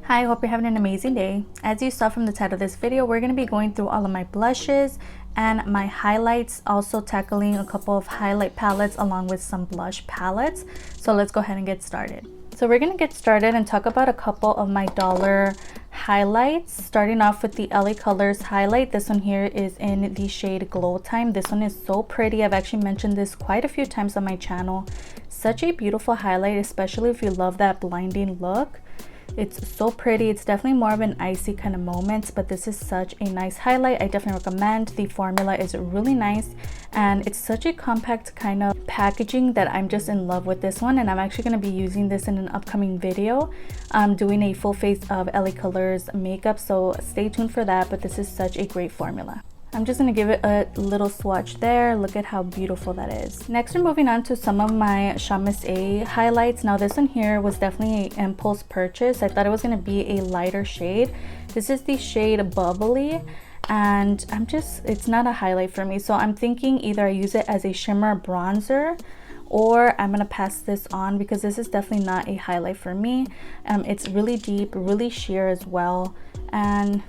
Hi, hope you're having an amazing day. As you saw from the title of this video, we're going to be going through all of my blushes and my highlights, also tackling a couple of highlight palettes along with some blush palettes. So let's go ahead and get started. So we're going to get started and talk about a couple of my dollar highlights, starting off with the LA Colors highlight. This one here is in the shade Glow Time. This one is so pretty. I've actually mentioned this quite a few times on my channel. Such a beautiful highlight, especially if you love that blinding look. It's so pretty. It's definitely more of an icy kind of moment, but this is such a nice highlight. I definitely recommend. The formula is really nice and it's such a compact kind of packaging that I'm just in love with this one, and I'm actually going to be using this in an upcoming video. I'm doing a full face of LA Colors makeup, so stay tuned for that, but this is such a great formula. I'm just going to give it a little swatch there. Look at how beautiful that is. Next, we're moving on to some of my Amuse highlights. Now this one here was definitely an impulse purchase. I thought it was going to be a lighter shade. This is the shade Bubbly, and it's not a highlight for me. So I'm thinking either I use it as a shimmer bronzer, or I'm gonna pass this on because this is definitely not a highlight for me. It's really deep, really sheer as well, and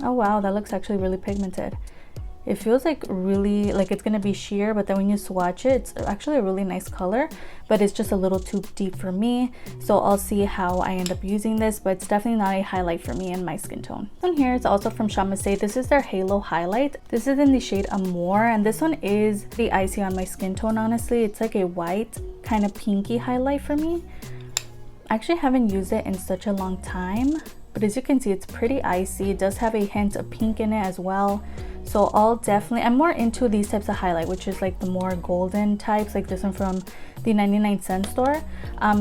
oh wow, that looks actually really pigmented. It feels like really like it's gonna be sheer, but then when you swatch it, it's actually a really nice color, but it's just a little too deep for me. So I'll see how I end up using this, but it's definitely not a highlight for me in my skin tone. This one here is also from Amuse. This is their Halo highlight. This is in the shade Amore, and this one is the icy on my skin tone. Honestly, it's like a white kind of pinky highlight for me. I actually haven't used it in such a long time, but as you can see, it's pretty icy. It does have a hint of pink in it as well. So I'm more into these types of highlight, which is like the more golden types, like this one from the 99-cent store.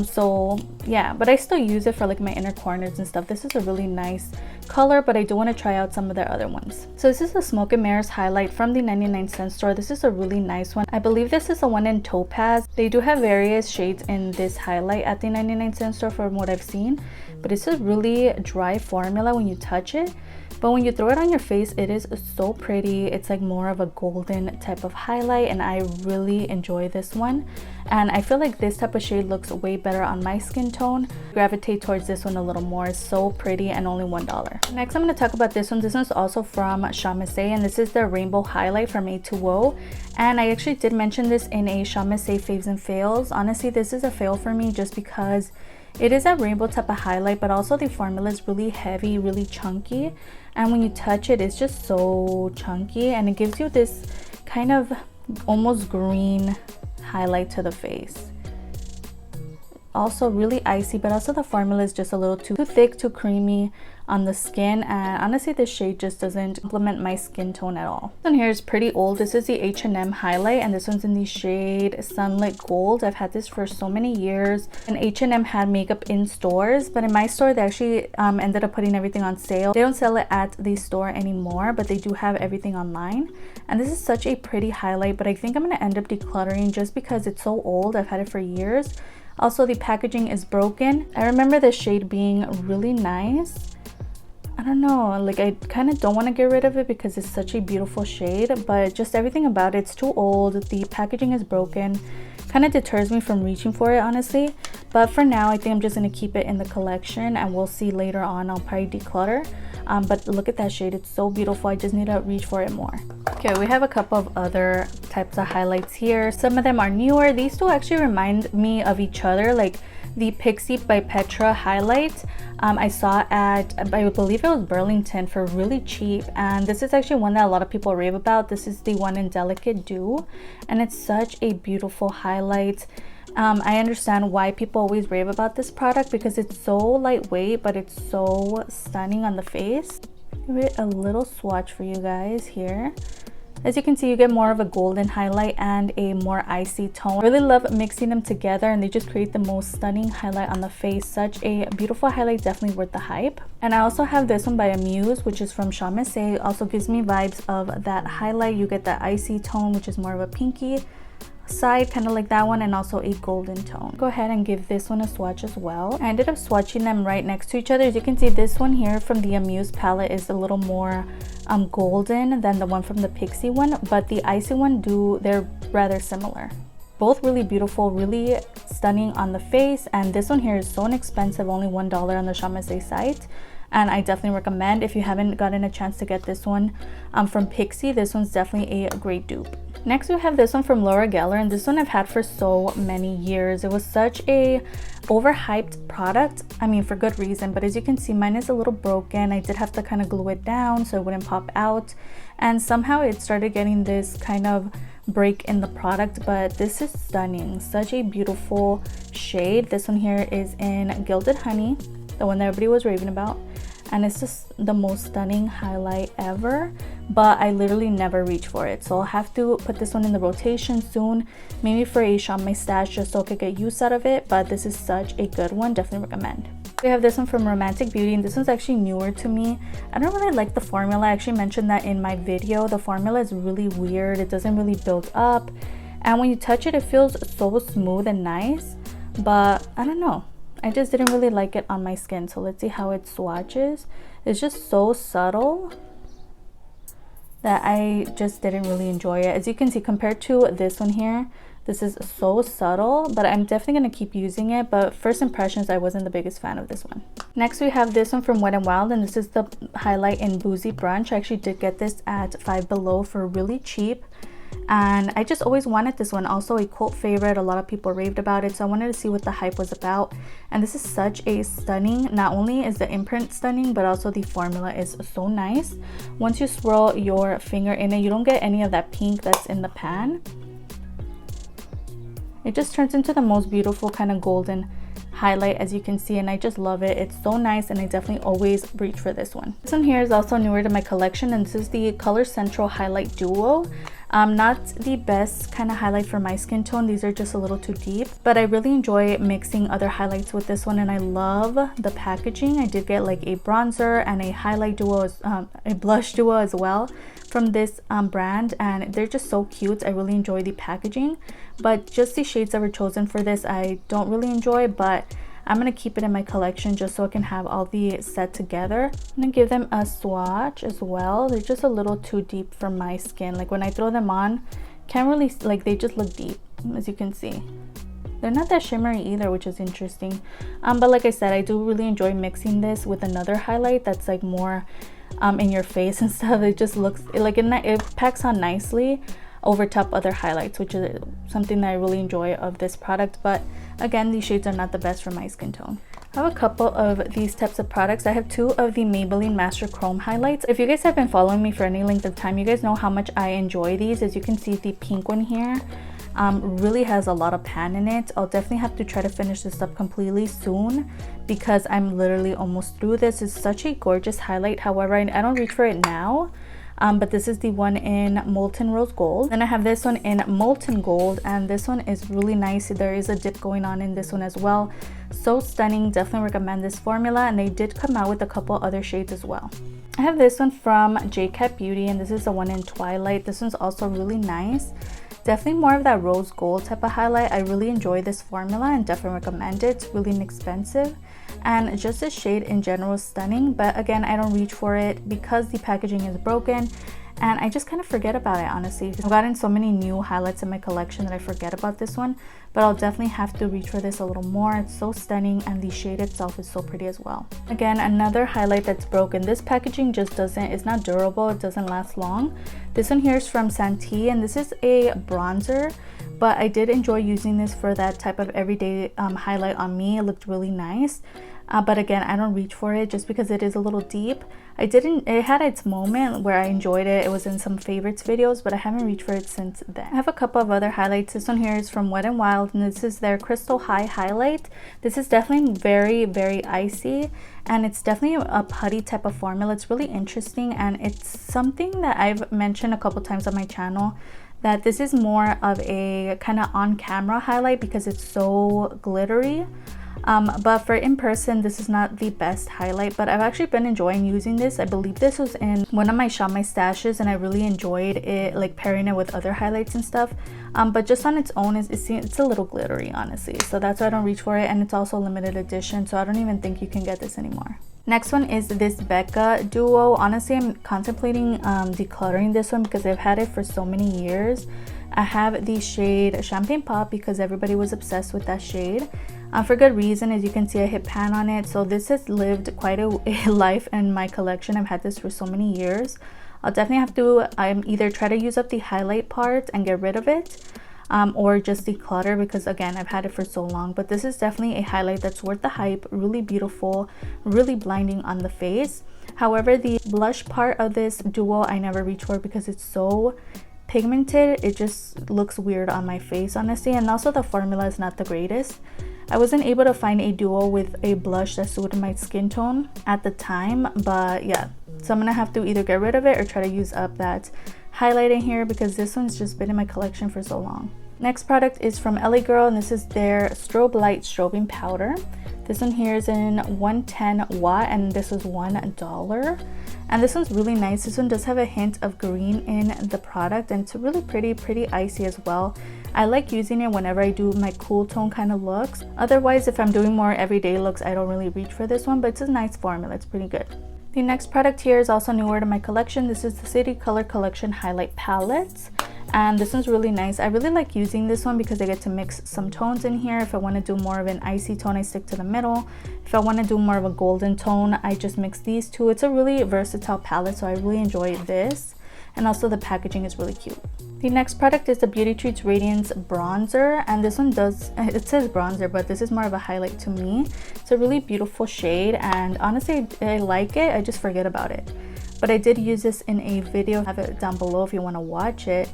So yeah, but I still use it for like my inner corners and stuff. This is a really nice color, but I do want to try out some of their other ones. So this is the Smoke and Mirrors highlight from the 99-cent store. This is a really nice one. I believe this is the one in Topaz. They do have various shades in this highlight at the 99-cent store from what I've seen, but it's a really dry formula when you touch it. But when you throw it on your face, it is so pretty. It's like more of a golden type of highlight, and I really enjoy this one. And I feel like this type of shade looks way better on my skin tone. Gravitate towards this one a little more. It's so pretty and only $1. Next, I'm going to talk about this one. This one's also from Amuse, and this is the Rainbow Highlight from A2O. And I actually did mention this in a Amuse Faves and Fails. Honestly, this is a fail for me just because it is a rainbow type of highlight, but also the formula is really heavy, really chunky, and when you touch it, it's just so chunky, and it gives you this kind of almost green highlight to the face. Also really icy, but also the formula is just a little too thick, too creamy on the skin, and honestly this shade just doesn't complement my skin tone at all. This one here is pretty old. This is the H&M highlight, and this one's in the shade Sunlit Gold. I've had this for so many years, and H&M had makeup in stores, but in my store they actually ended up putting everything on sale. They don't sell it at the store anymore, but they do have everything online, and this is such a pretty highlight, but I think I'm going to end up decluttering just because it's so old. I've had it for years. Also, the packaging is broken. I remember the shade being really nice. I don't know, like I kind of don't want to get rid of it because it's such a beautiful shade, but just everything about it's too old. The packaging is broken. Kind of deters me from reaching for it, honestly. But for now, I think I'm just going to keep it in the collection, and we'll see later on. I'll probably declutter. But look at that shade. It's so beautiful. I just need to reach for it more. Okay, we have a couple of other types of highlights here. Some of them are newer. These two actually remind me of each other, like the Pixi by Petra highlight. I saw at, I believe it was Burlington, for really cheap, and this is actually one that a lot of people rave about. This is the one in Delicate Dew, and it's such a beautiful highlight. I understand why people always rave about this product because it's so lightweight, but it's so stunning on the face. Give it a little swatch for you guys here. As you can see, you get more of a golden highlight and a more icy tone. I really love mixing them together, and they just create the most stunning highlight on the face. Such a beautiful highlight, definitely worth the hype. And I also have this one by Amuse, which is from Amuse. It also gives me vibes of that highlight. You get that icy tone, which is more of a pinky side, kind of like that one, and also a golden tone. Go ahead and give this one a swatch as well. I ended up swatching them right next to each other. As you can see, this one here from the Amuse palette is a little more golden than the one from the Pixi one, but the icy one they're rather similar. Both really beautiful, really stunning on the face, and this one here is so inexpensive, only $1 on the Amuse site. And I definitely recommend, if you haven't gotten a chance to get this one from Pixi, this one's definitely a great dupe. Next we have this one from Laura Geller, and this one I've had for so many years. It was such a overhyped product, I mean for good reason, but as you can see mine is a little broken. I did have to kind of glue it down so it wouldn't pop out, and somehow it started getting this kind of break in the product, but this is stunning. Such a beautiful shade. This one here is in Gilded Honey, the one that everybody was raving about, and it's just the most stunning highlight ever, but I literally never reach for it, so I'll have to put this one in the rotation soon, maybe for a shop my stash, just so I could get use out of it. But this is such a good one, definitely recommend. We have this one from Romantic Beauty, and this one's actually newer to me. I don't really like the formula. I actually mentioned that in my video. The formula is really weird, it doesn't really build up, and when you touch it, it feels so smooth and nice, but I don't know, I just didn't really like it on my skin. So let's see how it swatches. It's just so subtle that I just didn't really enjoy it. As you can see, compared to this one here, this is so subtle, but I'm definitely going to keep using it. But first impressions, I wasn't the biggest fan of this one. Next we have this one from Wet n Wild, and this is the highlight in Boozy Brunch. I actually did get this at Five Below for really cheap, and I just always wanted this one. Also a cult favorite, a lot of people raved about it, so I wanted to see what the hype was about. And this is such a stunning, not only is the imprint stunning, but also the formula is so nice. Once you swirl your finger in it, you don't get any of that pink that's in the pan. It just turns into the most beautiful kind of golden highlight, as you can see, and I just love it. It's so nice, and I definitely always reach for this one. This one here is also newer to my collection, and this is the Color Central Highlight Duo. Not the best kind of highlight for my skin tone. These are just a little too deep, but I really enjoy mixing other highlights with this one, and I love the packaging. I did get like a bronzer and a highlight duo, a blush duo as well from this brand, and they're just so cute. I really enjoy the packaging, but just the shades that were chosen for this I don't really enjoy, but I'm gonna keep it in my collection just so I can have all the set together. I'm gonna give them a swatch as well. They're just a little too deep for my skin. Like when I throw them on, can't really, like, they just look deep, as you can see. They're not that shimmery either, which is interesting. But like I said, I do really enjoy mixing this with another highlight that's like more in your face and stuff. It just looks like it packs on nicely over top other highlights, which is something that I really enjoy of this product. But again, these shades are not the best for my skin tone. I have a couple of these types of products. I have two of the Maybelline Master Chrome highlights. If you guys have been following me for any length of time, you guys know how much I enjoy these. As you can see, the pink one here really has a lot of pan in it. I'll definitely have to try to finish this up completely soon because I'm literally almost through this. It's such a gorgeous highlight. However, I don't reach for it now. But this is the one in Molten Rose Gold. Then I have this one in Molten Gold, and this one is really nice. There is a dip going on in this one as well. So stunning. Definitely recommend this formula, and they did come out with a couple other shades as well. I have this one from JCat Beauty, and this is the one in Twilight. This one's also really nice. Definitely more of that rose gold type of highlight. I really enjoy this formula and definitely recommend it. It's really inexpensive, and just the shade in general is stunning, but again, I don't reach for it because the packaging is broken, and I just kind of forget about it, honestly. I've gotten so many new highlights in my collection that I forget about this one, but I'll definitely have to reach for this a little more. It's so stunning, and the shade itself is so pretty as well. Again, another highlight that's broken. This packaging just it's not durable, it doesn't last long. This one here is from Santee, and this is a bronzer, but I did enjoy using this for that type of everyday highlight on me. It looked really nice. But again, I don't reach for it just because it is a little deep. It had its moment where I enjoyed it. It was in some favorites videos, but I haven't reached for it since then. I have a couple of other highlights. This one here is from Wet n Wild, and this is their Crystal High highlight. This is definitely very, very icy, and it's definitely a putty type of formula. It's really interesting, and it's something that I've mentioned a couple times on my channel, that this is more of a kind of on-camera highlight because it's so glittery. But for in person, this is not the best highlight, but I've actually been enjoying using this. I believe this was in one of my Shop My Stashes, and I really enjoyed it, like pairing it with other highlights and stuff. But just on its own, it's a little glittery, honestly, so that's why I don't reach for it. And it's also limited edition, so I don't even think you can get this anymore. Next one is this Becca Duo. Honestly, I'm contemplating decluttering this one because I've had it for so many years, I have the shade Champagne Pop because everybody was obsessed with that shade. For good reason. As you can see, I hit pan on it, so this has lived quite a life in my collection. I've had this for so many years. I'll definitely have to either try to use up the highlight part and get rid of it, or just declutter, because again, I've had it for so long. But this is definitely a highlight that's worth the hype. Really beautiful, really blinding on the face. However, the blush part of this duo I never reach for because it's so pigmented. It just looks weird on my face, honestly, and also the formula is not the greatest. I wasn't able to find a duo with a blush that suited my skin tone at the time, but yeah, so I'm gonna have to either get rid of it or try to use up that highlight in here because this one's just been in my collection for so long. Next product is from LA Girl, and this is their Strobe Light Strobing Powder. This one here is in 110 watt, and this was $1. And this one's really nice. This one does have a hint of green in the product, and it's really pretty icy as well. I like using it whenever I do my cool tone kind of looks. Otherwise, if I'm doing more everyday looks, I don't really reach for this one, but it's a nice formula. It's pretty good. The next product here is also newer to my collection. This is the City Color Collection Highlight Palette. And this one's really nice. I really like using this one because I get to mix some tones in here. If I want to do more of an icy tone, I stick to the middle. If I want to do more of a golden tone, I just mix these two. It's a really versatile palette, so I really enjoy this. And also the packaging is really cute. The next product is the Beauty Treats Radiance Bronzer, and this one it says bronzer, but this is more of a highlight to me. It's a really beautiful shade, and honestly, I like it. I just forget about it. But I did use this in a video. I have it down below if you want to watch it.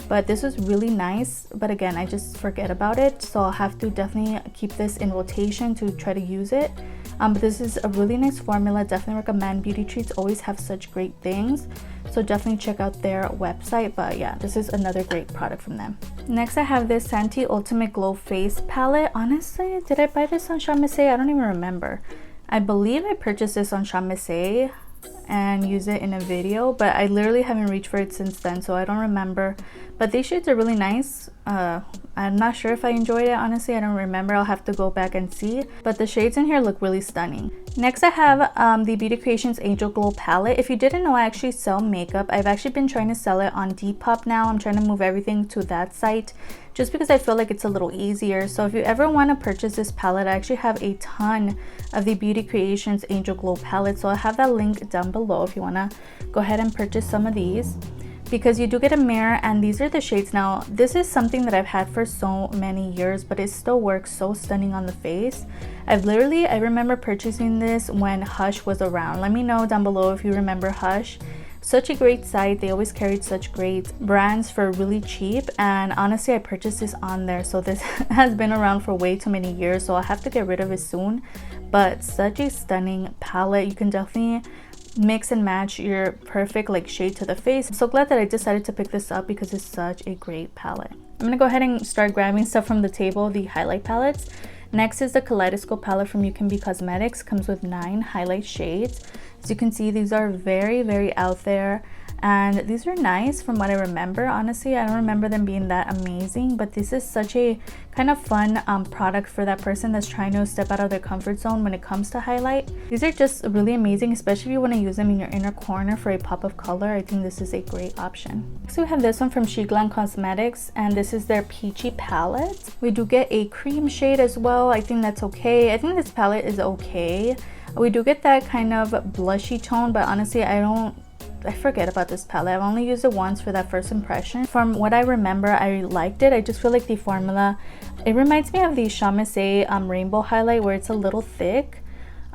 But this was really nice, but again, I just forget about it, so I'll have to definitely keep this in rotation to try to use it. But this is a really nice formula. Definitely recommend. Beauty Treats always have such great things, so definitely check out their website. But yeah, this is another great product from them. Next, I have this Santee Ultimate Glow Face Palette. Honestly, did I buy this on Amuse? I don't even remember. I believe I purchased this on Amuse and use it in a video, but I literally haven't reached for it since then, so I don't remember. But these shades are really nice. I'm not sure if I enjoyed it, honestly. I don't remember. I'll have to go back and see, but the shades in here look really stunning. Next, I have the Beauty Creations Angel Glow palette. If you didn't know, I actually sell makeup. I've actually been trying to sell it on Depop now. I'm trying to move everything to that site just because I feel like it's a little easier. So if you ever want to purchase this palette, I actually have a ton of the Beauty Creations Angel Glow palette, so I have that link down below if you want to go ahead and purchase some of these, because you do get a mirror, and these are the shades. Now, this is something that I've had for so many years, but it still works so stunning on the face. I remember purchasing this when Hush was around. Let me know down below if you remember Hush. Such a great site. They always carried such great brands for really cheap, and honestly, I purchased this on there. So this has been around for way too many years, so I'll have to get rid of it soon. But such a stunning palette. You can definitely mix and match your perfect like shade to the face. I'm so glad that I decided to pick this up because it's such a great palette. I'm gonna go ahead and start grabbing stuff from the table, the highlight palettes. Next is the Kaleidoscope palette from You Can Be Cosmetics. Comes with 9 highlight shades. As you can see, these are very out there, and these are nice from what I remember. Honestly, I don't remember them being that amazing, but this is such a kind of fun product for that person that's trying to step out of their comfort zone when it comes to highlight. These are just really amazing, especially if you want to use them in your inner corner for a pop of color. I think this is a great option. So we have this one from She Glam Cosmetics, and this is their Peachy palette. We do get a cream shade as well. I think that's okay. I think this palette is okay. We do get that kind of blushy tone, but honestly, I forget about this palette. I've only used it once for that first impression. From what I remember, I liked it. I just feel like the formula, it reminds me of the Chamuse rainbow highlight, where it's a little thick.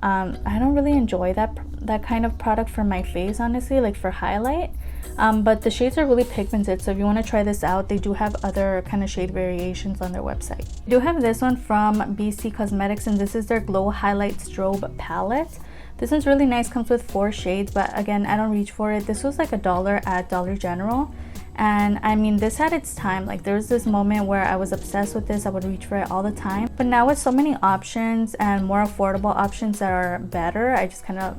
I don't really enjoy that kind of product for my face, honestly, like for highlight. But the shades are really pigmented, so if you want to try this out, they do have other kind of shade variations on their website. I do have this one from BC Cosmetics, and this is their Glow Highlight Strobe palette. This one's really nice, comes with 4 shades, but again, I don't reach for it. This was like $1 at Dollar General, and I mean, this had its time. Like, there was this moment where I was obsessed with this. I would reach for it all the time, but now with so many options and more affordable options that are better,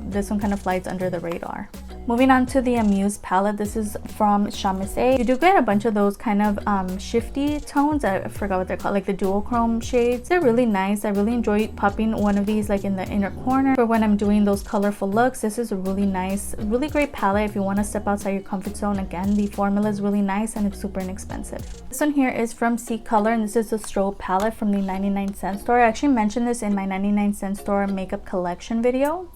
this one kind of flies under the radar. Moving on to the Amuse palette. This is from Amuse. You do get a bunch of those kind of shifty tones. I forgot what they're called, like the duochrome shades. They're really nice. I really enjoy popping one of these like in the inner corner for when I'm doing those colorful looks. This is a really nice, really great palette if you want to step outside your comfort zone. Again, the formula is really nice and it's super inexpensive. This one here is from C Color, and this is the Strobe palette from the 99-cent store. I actually mentioned this in my 99-cent store makeup collection video.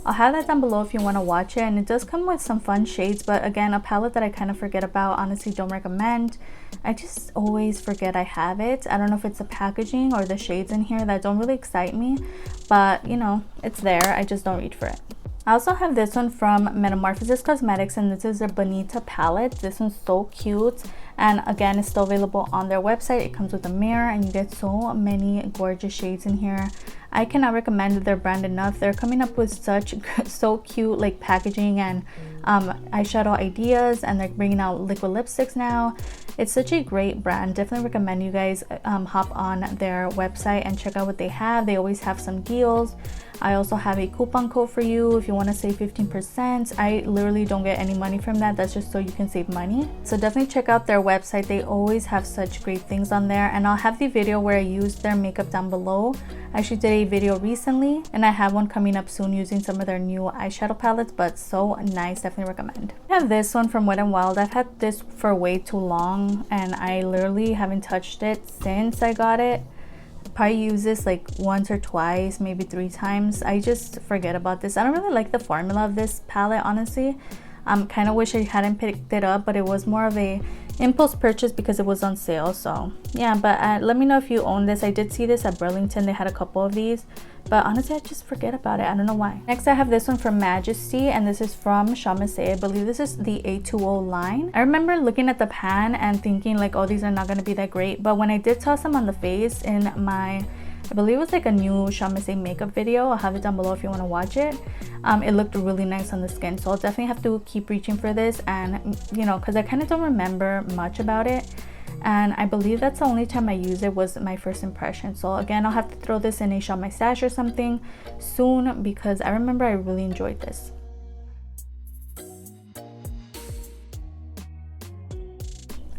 I'll have that down below if you want to watch it, and it does come with some fun shades, but again, a palette that I kind of forget about. Honestly, don't recommend. I just always forget I have it. I don't know if it's the packaging or the shades in here that don't really excite me, but you know, it's there. I just don't reach for it. I also have this one from Metamorphosis Cosmetics, and this is their Bonita palette. This one's so cute, and again, it's still available on their website. It comes with a mirror, and you get so many gorgeous shades in here. I cannot recommend their brand enough. They're coming up with so cute like packaging and eyeshadow ideas, and they're bringing out liquid lipsticks now. It's such a great brand. Definitely recommend you guys hop on their website and check out what they have. They always have some deals. I also have a coupon code for you if you want to save 15%. I literally don't get any money from that. That's just so you can save money. So definitely check out their website. They always have such great things on there, and I'll have the video where I used their makeup down below. I actually did a video recently, and I have one coming up soon using some of their new eyeshadow palettes, but so nice. Definitely recommend. I have this one from Wet n Wild. I've had this for way too long, and I literally haven't touched it since I got it. Probably use this like once or twice, maybe 3 times. I just forget about this. I don't really like the formula of this palette, honestly. Kind of wish I hadn't picked it up, but it was more of a impulse purchase because it was on sale. So yeah, but let me know if you own this. I did see this at Burlington. They had a couple of these, but honestly I just forget about it. I don't know why. Next I have this one from Majesty, and this is from Amuse. I believe this is the A2O line. I remember looking at the pan and thinking like, oh, these are not going to be that great, but when I did toss them on the face in my, I believe it was like a new Amuse makeup video, I'll have it down below if you want to watch it. It looked really nice on the skin, so I'll definitely have to keep reaching for this, and you know, because I kind of don't remember much about it, and I believe that's the only time I used it was my first impression. So again, I'll have to throw this in a Shop My Stash or something soon because I remember I really enjoyed this.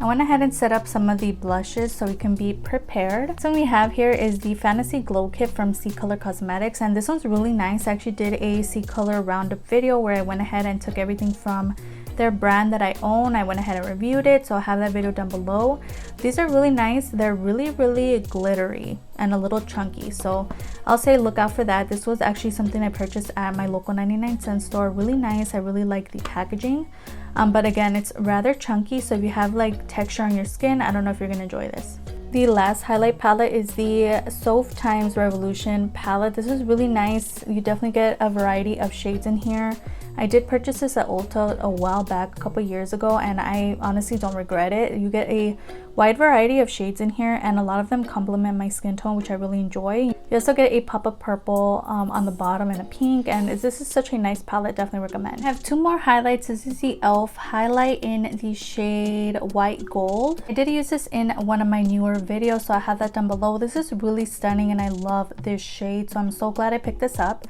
I went ahead and set up some of the blushes so we can be prepared. So what we have here is the Fantasy Glow Kit from C Color Cosmetics, and this one's really nice. I actually did a C Color roundup video where I went ahead and took everything from their brand that I own. I went ahead and reviewed it, so I'll have that video down below. These are really nice. They're really glittery and a little chunky, so I'll say look out for that. This was actually something I purchased at my local 99-cent store. Really nice. I really like the packaging, but again, it's rather chunky, so if you have like texture on your skin, I don't know if you're gonna enjoy this. The last highlight palette is the Soph Times Revolution palette. This is really nice. You definitely get a variety of shades in here. I did purchase this at Ulta a while back, a couple years ago, and I honestly don't regret it. You get a wide variety of shades in here, and a lot of them complement my skin tone, which I really enjoy. You also get a pop of purple on the bottom and a pink, and this is such a nice palette. Definitely recommend. I have 2 more highlights. This is the e.l.f. highlight in the shade White Gold. I did use this in one of my newer videos, so I have that down below. This is really stunning, and I love this shade, so I'm so glad I picked this up.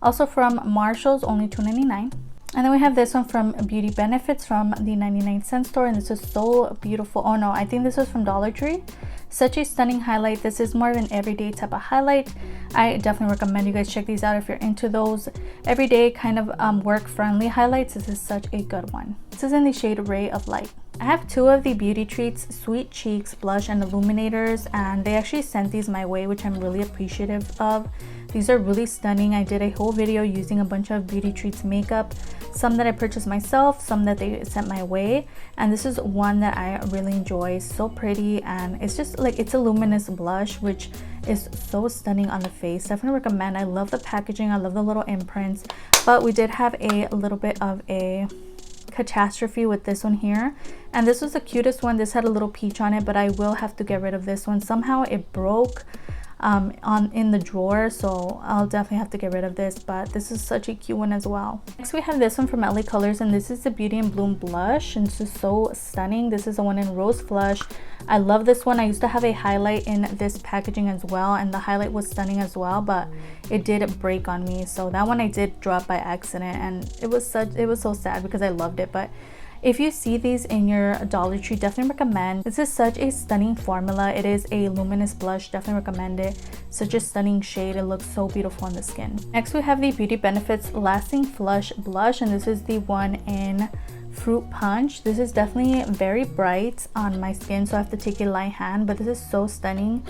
Also from Marshall's, only $2.99. And then we have this one from Beauty Benefits from the 99-cent store, and this is so beautiful. Oh no, I think this was from Dollar Tree. Such a stunning highlight. This is more of an everyday type of highlight. I definitely recommend you guys check these out if you're into those everyday kind of work-friendly highlights. This is such a good one. This is in the shade Ray of Light. I have 2 of the Beauty Treats Sweet Cheeks blush and illuminators, and they actually sent these my way, which I'm really appreciative of. These are really stunning. I did a whole video using a bunch of Beauty Treats makeup, some that I purchased myself, some that they sent my way, and this is one that I really enjoy. So pretty, and it's just like, it's a luminous blush, which is so stunning on the face. Definitely recommend. I love the packaging. I love the little imprints, but we did have a little bit of a catastrophe with this one here, and this was the cutest one. This had a little peach on it, but I will have to get rid of this one. Somehow it broke. in the drawer, so I'll definitely have to get rid of this, but this is such a cute one as well. Next we have this one from LA Colors, and this is the Beauty and Bloom blush, and this is so stunning. This is the one in Rose Flush. I love this one. I used to have a highlight in this packaging as well, and the highlight was stunning as well, but it did break on me, so that one I did drop by accident, and it was so sad because I loved it. But if you see these in your Dollar Tree, definitely recommend. This is such a stunning formula. It is a luminous blush, definitely recommend it. Such a stunning shade. It looks so beautiful on the skin. Next we have the Beauty Benefits Lasting Flush Blush, and this is the one in Fruit Punch. This is definitely very bright on my skin, so I have to take a light hand, but this is so stunning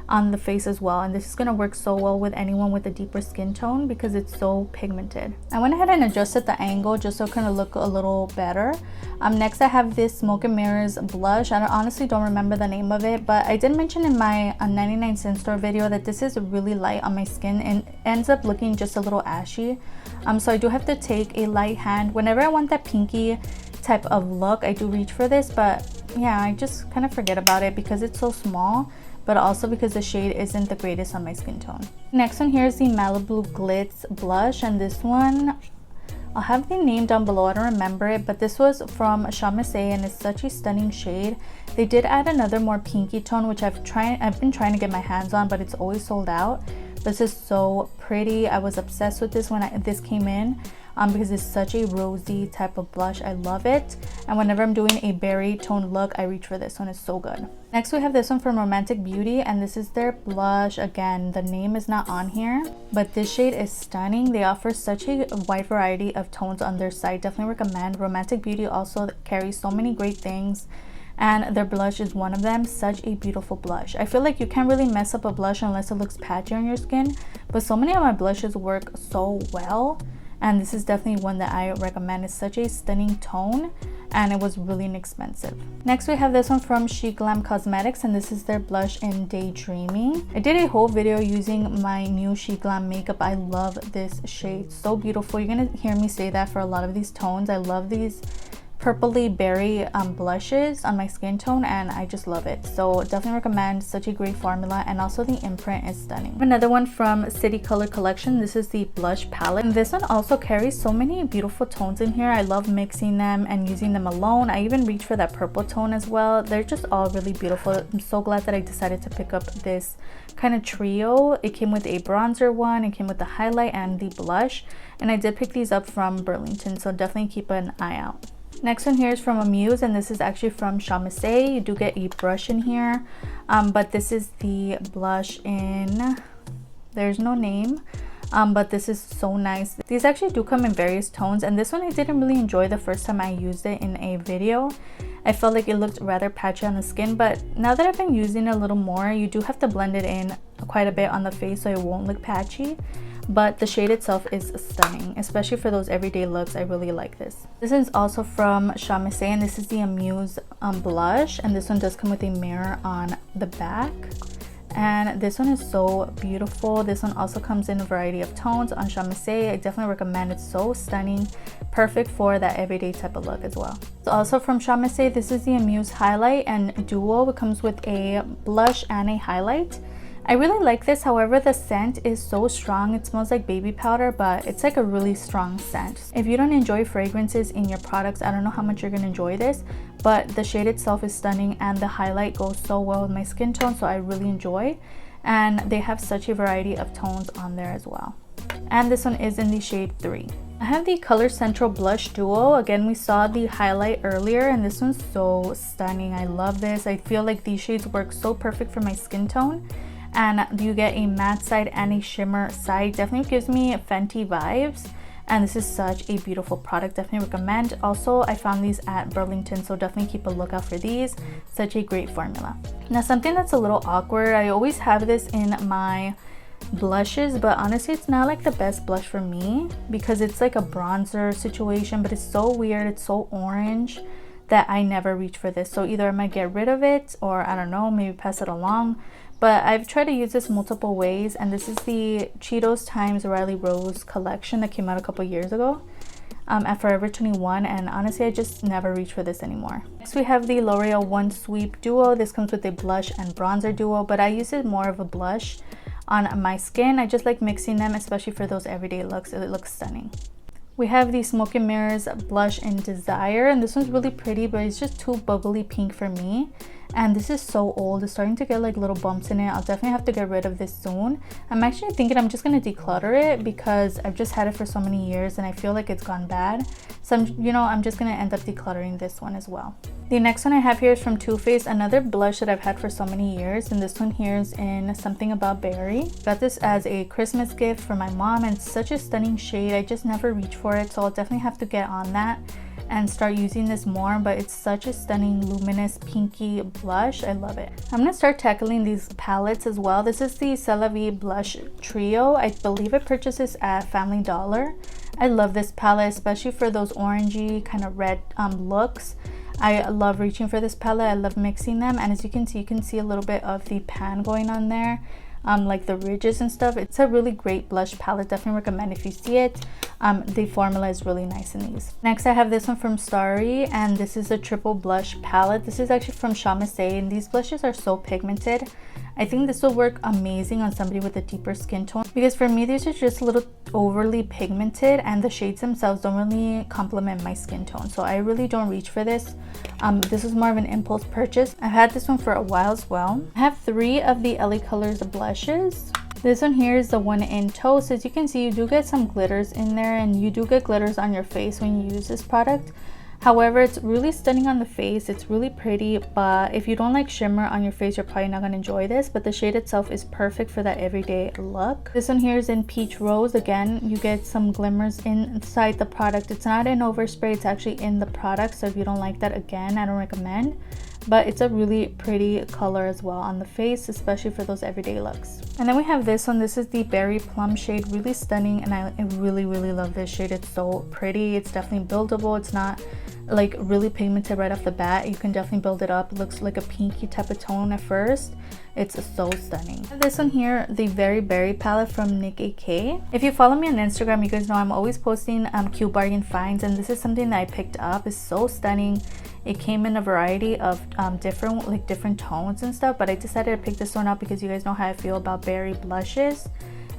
on the face as well, and this is going to work so well with anyone with a deeper skin tone because it's so pigmented. I went ahead and adjusted the angle just so it kind of look a little better. Next I have this Smoke and Mirrors blush. I honestly don't remember the name of it, but I did mention in my 99-cent store video that this is really light on my skin and ends up looking just a little ashy. So I do have to take a light hand whenever I want that pinky type of look. I do reach for this, but yeah, I just kind of forget about it because it's so small, but also because the shade isn't the greatest on my skin tone. Next one here is the Malibu Glitz blush, and this one, I'll have the name down below, I don't remember it, but this was from Amuse, and it's such a stunning shade. They did add another more pinky tone, which I've been trying to get my hands on, but it's always sold out. This is so pretty. I was obsessed with this when this came in. Because it's such a rosy type of blush. I love it, and whenever I'm doing a berry tone look, I reach for this one. It's so good. Next we have this one from Romantic Beauty, and this is their blush. Again, the name is not on here, but this shade is stunning. They offer such a wide variety of tones on their site. Definitely recommend. Romantic Beauty also carries so many great things, and their blush is one of them. Such a beautiful blush. I feel like you can't really mess up a blush unless it looks patchy on your skin, but so many of my blushes work so well, and this is definitely one that I recommend. It's such a stunning tone, and it was really inexpensive. Next we have this one from Chic Glam Cosmetics, and this is their blush in Daydreaming. I did a whole video using my new Chic Glam makeup. I love this shade, so beautiful. You're gonna hear me say that for a lot of these tones. I love these purpley berry blushes on my skin tone, and I just love it. So definitely recommend. Such a great formula, and also the imprint is stunning. Another one from City Color Collection. This is the blush palette, and this one also carries so many beautiful tones in here. I love mixing them and using them alone. I even reach for that purple tone as well. They're just all really beautiful. I'm so glad that I decided to pick up this kind of trio. It came with a bronzer one, it came with the highlight and the blush, and I did pick these up from Burlington, so definitely keep an eye out. Next one here is from Amuse, and this is actually from Amuse. You do get a brush in here, but this is the blush in, there's no name, but this is so nice. These actually do come in various tones, and this one I didn't really enjoy the first time I used it in a video. I felt like it looked rather patchy on the skin, but now that I've been using it a little more, you do have to blend it in quite a bit on the face so it won't look patchy. But the shade itself is stunning, especially for those everyday looks. I really like this. This is also from Amuse, and this is the Amuse blush, and this one does come with a mirror on the back, and this one is so beautiful. This one also comes in a variety of tones on Amuse. I definitely recommend. It's so stunning, perfect for that everyday type of look as well. So also from Amuse, this is the Amuse highlight and duo. It comes with a blush and a highlight. I really like this. However, the scent is so strong. It smells like baby powder, but it's like a really strong scent. If you don't enjoy fragrances in your products, I don't know how much you're gonna enjoy this, but the shade itself is stunning, and the highlight goes so well with my skin tone, so I really enjoy. And they have such a variety of tones on there as well. And this one is in the shade 3. I have the Color Central Blush Duo. Again, we saw the highlight earlier, and this one's so stunning. I love this. I feel like these shades work so perfect for my skin tone. And you get a matte side and a shimmer side. Definitely gives me Fenty vibes, and this is such a beautiful product. Definitely recommend. Also, I found these at Burlington, so definitely keep a lookout for these. Such a great formula. Now, something that's a little awkward, I always have this in my blushes, but honestly it's not like the best blush for me because it's like a bronzer situation, but it's so weird, it's so orange that I never reach for this. So either I might get rid of it, or I don't know, maybe pass it along. But I've tried to use this multiple ways, and this is the Cheetos times Riley Rose collection that came out a couple years ago at Forever 21, and honestly I just never reach for this anymore. Next we have the L'Oreal One Sweep Duo. This comes with a blush and bronzer duo, but I use it more of a blush on my skin. I just like mixing them, especially for those everyday looks. It looks stunning. We have the Smoke and Mirrors blush in Desire, and this one's really pretty, but it's just too bubbly pink for me. And this is so old, it's starting to get like little bumps in it. I'll definitely have to get rid of this soon. I'm actually thinking I'm just gonna declutter it because I've just had it for so many years and I feel like it's gone bad. So I'm just gonna end up decluttering this one as well. The next one I have here is from Too Faced, another blush that I've had for so many years, and this one here is in Something About Berry. Got this as a Christmas gift for my mom, and it's such a stunning shade. I just never reach for it, so I'll definitely have to get on that and start using this more. But it's such a stunning luminous pinky blush. I love it. I'm gonna start tackling these palettes as well. This is the C'est La Vie blush trio. I believe I purchased this at Family Dollar. I love this palette, especially for those orangey kind of red looks. I love reaching for this palette. I love mixing them, and as you can see a little bit of the pan going on there, like the ridges and stuff. It's a really great blush palette. Definitely recommend if you see it. The formula is really nice in these. Next I have this one from Starry, and this is a triple blush palette. This is actually from Amuse, and these blushes are so pigmented. I think this will work amazing on somebody with a deeper skin tone, because for me these are just a little overly pigmented and the shades themselves don't really complement my skin tone, so I really don't reach for this. This is more of an impulse purchase. I've had this one for a while as well. I have 3 of the LA Colors blushes. This one here is the one in Toast. As you can see, you do get some glitters in there, and you do get glitters on your face when you use this product. However, it's really stunning on the face. It's really pretty, but if you don't like shimmer on your face, you're probably not going to enjoy this. But the shade itself is perfect for that everyday look. This one here is in Peach Rose. Again, you get some glimmers inside the product. It's not an overspray, it's actually in the product. So if you don't like that, again, I don't recommend. But it's a really pretty color as well on the face, especially for those everyday looks. And then we have this one. This is the Berry Plum shade. Really stunning, and I really love this shade. It's so pretty. It's definitely buildable. It's not like really pigmented right off the bat. You can definitely build it up. It looks like a pinky type of tone at first. It's so stunning. This one here, the Very Berry palette from Nick AK. If you follow me on Instagram, you guys know I'm always posting cute bargain finds, and this is something that I picked up. It's so stunning. It came in a variety of different tones and stuff, but I decided to pick this one up because you guys know how I feel about berry blushes,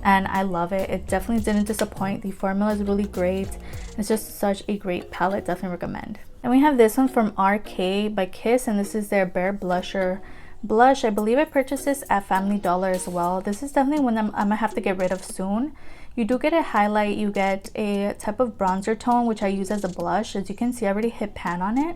and I love it. It definitely didn't disappoint. The formula is really great. It's just such a great palette. Definitely recommend. And we have this one from RK by Kiss, and this is their Bare Blusher blush. I believe I purchased this at Family Dollar as well. This is definitely one I'm gonna have to get rid of soon. You do get a highlight, you get a type of bronzer tone, which I use as a blush. As you can see, I already hit pan on it,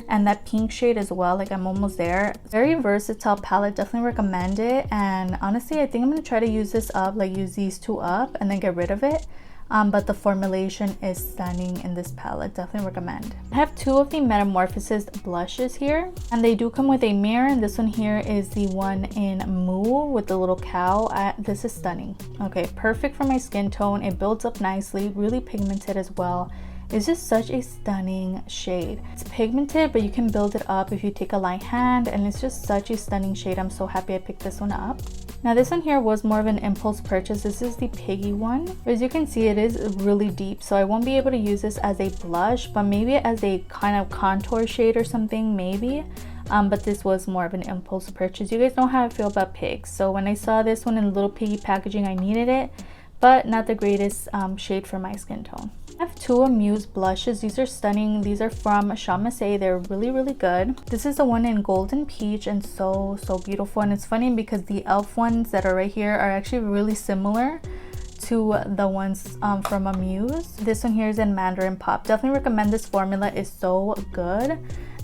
and that pink shade as well. Like, I'm almost there. Very versatile palette. Definitely recommend it. And honestly, I think I'm gonna try to use this up, like use these 2 up and then get rid of it. But the formulation is stunning in this palette. Definitely recommend. I have 2 of the Metamorphosis blushes here, and they do come with a mirror, and this one here is the one in Moo with the little cow. This is stunning. Okay, perfect for my skin tone. It builds up nicely, really pigmented as well. It's just such a stunning shade. It's pigmented, but you can build it up if you take a light hand, and it's just such a stunning shade. I'm so happy I picked this one up. Now this one here was more of an impulse purchase. This is the Piggy one. As you can see, it is really deep, so I won't be able to use this as a blush, but maybe as a kind of contour shade or something, maybe. But this was more of an impulse purchase. You guys know how I feel about pigs, so when I saw this one in a little piggy packaging, I needed it, but not the greatest shade for my skin tone. I have 2 Amuse blushes. These are stunning. These are from Amuse. They're really good. This is the one in Golden Peach, and so beautiful. And it's funny because the e.l.f. ones that are right here are actually really similar to the ones from Amuse. This one here is in Mandarin Pop. Definitely recommend this formula. Is so good.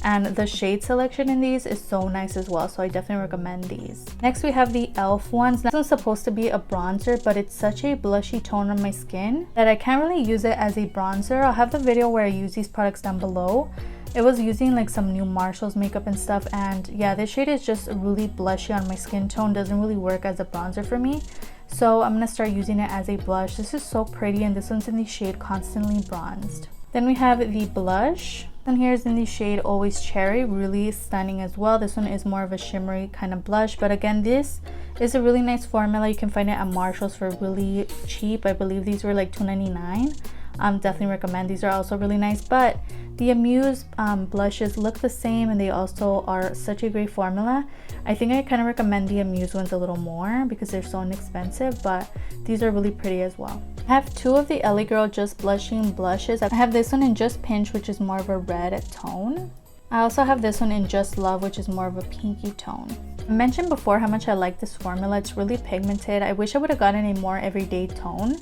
And the shade selection in these is so nice as well, so I definitely recommend these. Next we have the e.l.f. ones. This one's supposed to be a bronzer, but it's such a blushy tone on my skin that I can't really use it as a bronzer. I'll have the video where I use these products down below. It was using like some new Marshalls makeup and stuff, and yeah, this shade is just really blushy on my skin tone. Doesn't really work as a bronzer for me, so I'm gonna start using it as a blush. This is so pretty, and this one's in the shade Constantly Bronzed. Then we have the blush. And here's in the shade Always Cherry. Really stunning as well. This one is more of a shimmery kind of blush, but again, this is a really nice formula. You can find it at Marshalls for really cheap. I believe these were like $2.99. Definitely recommend. These are also really nice, but The Amuse blushes look the same, and they also are such a great formula. I think I kind of recommend the Amuse ones a little more because they're so inexpensive, but these are really pretty as well. I have two of the LA Girl Just Blushing blushes. I have this one in Just Pinch, which is more of a red tone. I also have this one in Just Love, which is more of a pinky tone. I mentioned before how much I like this formula. It's really pigmented. I wish I would have gotten a more everyday tone.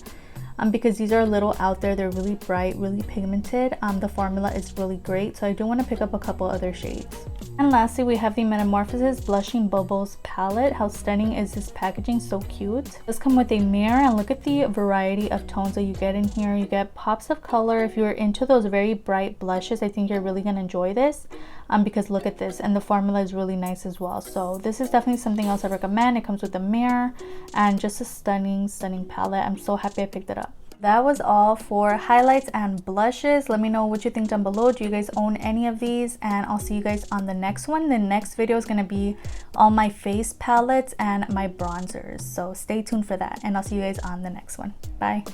Because these are a little out there. They're really bright, really pigmented. The formula is really great, so I do want to pick up a couple other shades. And lastly, we have the Metamorphosis Blushing Bubbles palette. How stunning is this packaging? So cute. It does come with a mirror, and look at the variety of tones that you get in here. You get pops of color. If you're into those very bright blushes, I think you're really going to enjoy this. Because look at this, and the formula is really nice as well. So this is definitely something else I recommend. It comes with a mirror and just a stunning palette. I'm so happy I picked it up. That was all for highlights and blushes. Let me know what you think down below. Do you guys own any of these? And I'll see you guys on the next one. The next video is going to be all my face palettes and my bronzers, so stay tuned for that, and I'll see you guys on the next one. Bye.